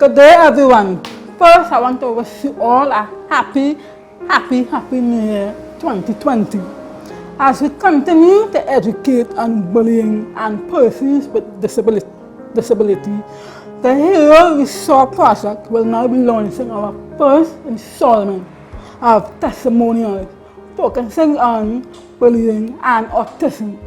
Good day, everyone. First, I want to wish you all a happy New Year 2020. As we continue to educate on bullying and persons with disability, the H.E.R.O Restore project will now be launching our first installment of testimonials focusing on bullying and autism.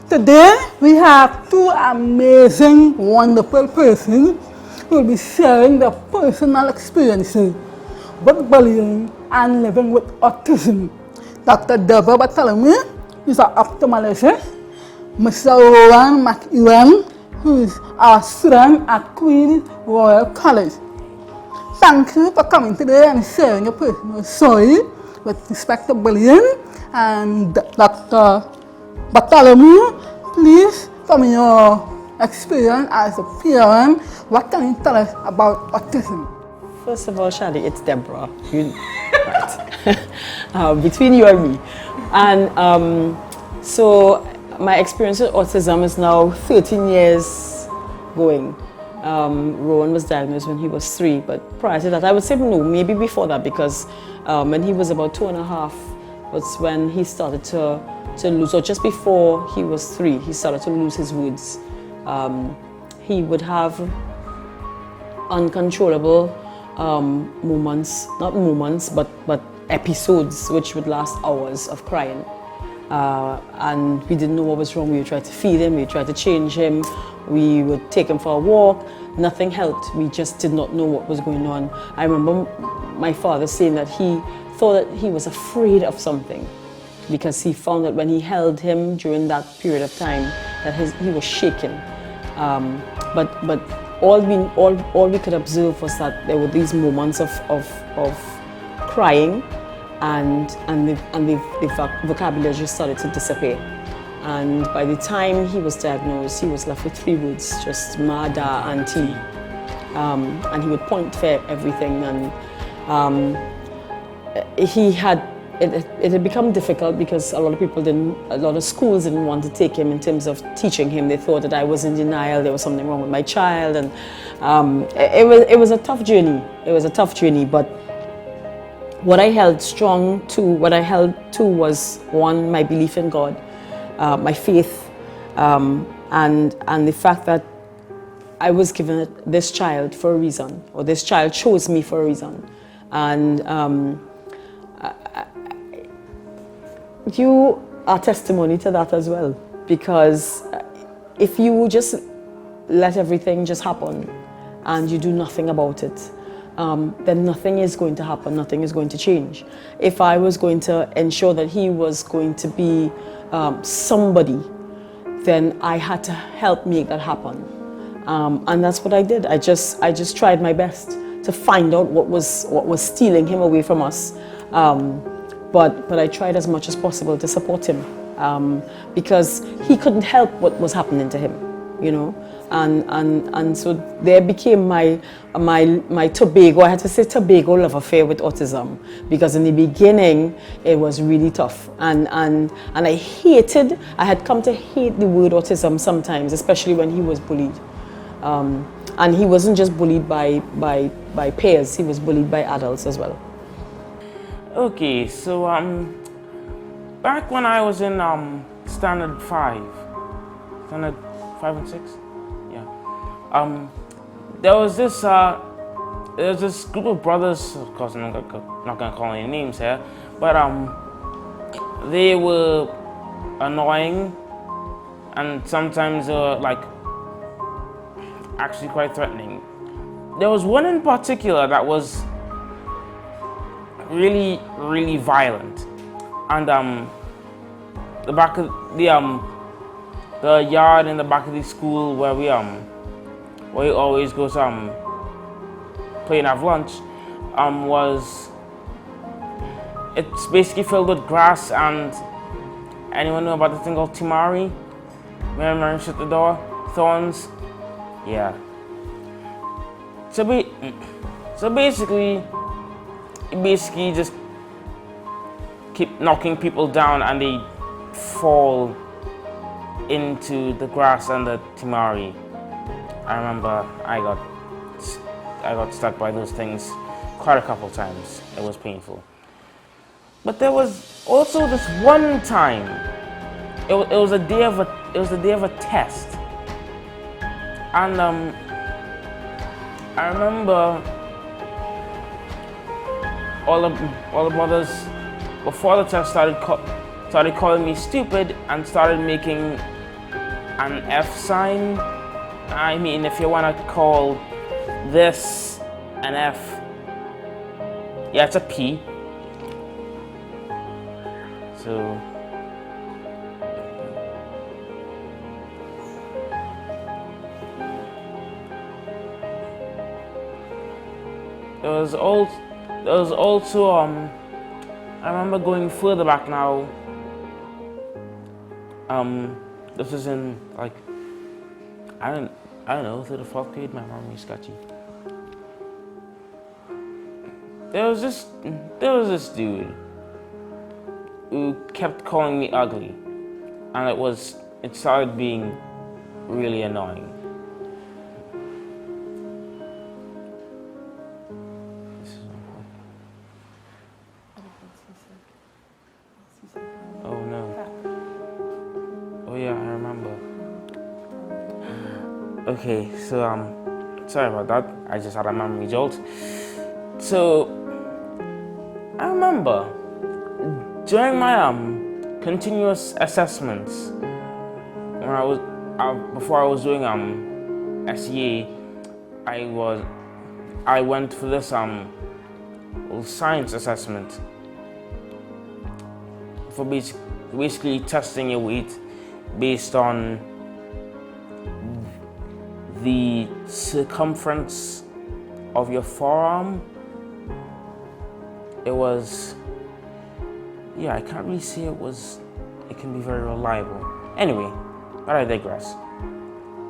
Today, we have two amazing, wonderful persons who will be sharing their personal experiences with bullying and living with autism. Dr. Debra Bartholomew, who is an ophthalmologist, Mr. Rowan Mc Ewen, who is a student at Queen's Royal College. Thank you for coming today and sharing your personal story with respect to bullying. And Dr. Bartholomew, please, from your experience as a parent, what can you tell us about autism? First of all, Shadi, it's Debra. Right. Between you and me. And so my experience with autism is now 13 years going. Rowan was diagnosed when he was 3, but prior to that, I would say no, maybe before that, because when he was about 2.5 was when he started to lose, or just before he was 3, he started to lose his words. He would have uncontrollable moments, not moments, but episodes which would last hours of crying. And we didn't know what was wrong. We would try to feed him, we would try to change him, we would take him for a walk. Nothing helped. We just did not know what was going on. I remember my father saying that he thought that he was afraid of something, because he found that when he held him during that period of time that he was shaking. But all we could observe was that there were these moments of crying, and the vocabulary just started to disappear. And by the time he was diagnosed, he was left with 3 words, just ma, da, and ti. And he would point for everything, and it had become difficult because a lot of schools didn't want to take him in terms of teaching him. They thought that I was in denial, there was something wrong with my child, and it was a tough journey. It was a tough journey, but what I held to was, one, my belief in God, my faith, and the fact that I was given this child for a reason, or this child chose me for a reason. And you are testimony to that as well, because if you just let everything just happen and you do nothing about it, then nothing is going to happen, nothing is going to change. If I was going to ensure that he was going to be somebody, then I had to help make that happen. And that's what I did. I just tried my best to find out what was stealing him away from us. But I tried as much as possible to support him, because he couldn't help what was happening to him, you know. And so there became my Tobago, I had to say Tobago love affair with autism, because in the beginning it was really tough, and I had come to hate the word autism sometimes, especially when he was bullied. And he wasn't just bullied by peers, he was bullied by adults as well. Okay, so back when I was in standard 5 and 6, yeah, there was this group of brothers. Of course, I'm not gonna call any names here, but they were annoying, and sometimes like actually quite threatening. There was one in particular that was really, really violent, and the back of the yard in the back of the school where we always go to play and have lunch, it's basically filled with grass. And anyone know about the thing called timari? Remember, shut the door, thorns. Yeah. So basically just keep knocking people down, and they fall into the grass and the timari. I remember I got got stuck by those things quite a couple times. It was painful. But there was also this one time. It was the day of a test, and I remember all the brothers before the test started calling me stupid and started making an F sign. I mean, if you want to call this an F, yeah, it's a P. So there was also I remember going further back now. This is in like I don't know, through the 4th grade. My memory's sketchy. There was this dude who kept calling me ugly, and it started being really annoying. Oh no. Oh yeah, I remember. Okay, so sorry about that. I just had a memory jolt. So I remember during my continuous assessments, when before I was doing SEA, I went for this science assessment for basically testing your weight based on the circumference of your forearm. It was, yeah, I can't really say it can be very reliable. Anyway, but I digress.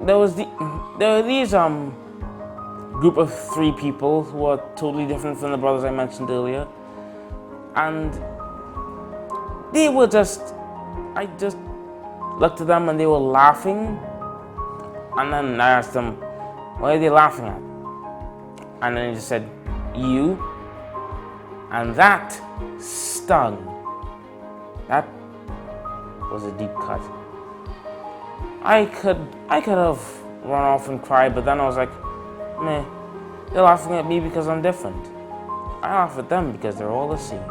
There were these group of 3 people who were totally different from the brothers I mentioned earlier, and they were I just looked at them and they were laughing, and then I asked them, what are they laughing at? And then he just said, you. And that stung. That was a deep cut. I could have run off and cried, but then I was like, meh, they're laughing at me because I'm different. I laugh at them because they're all the same.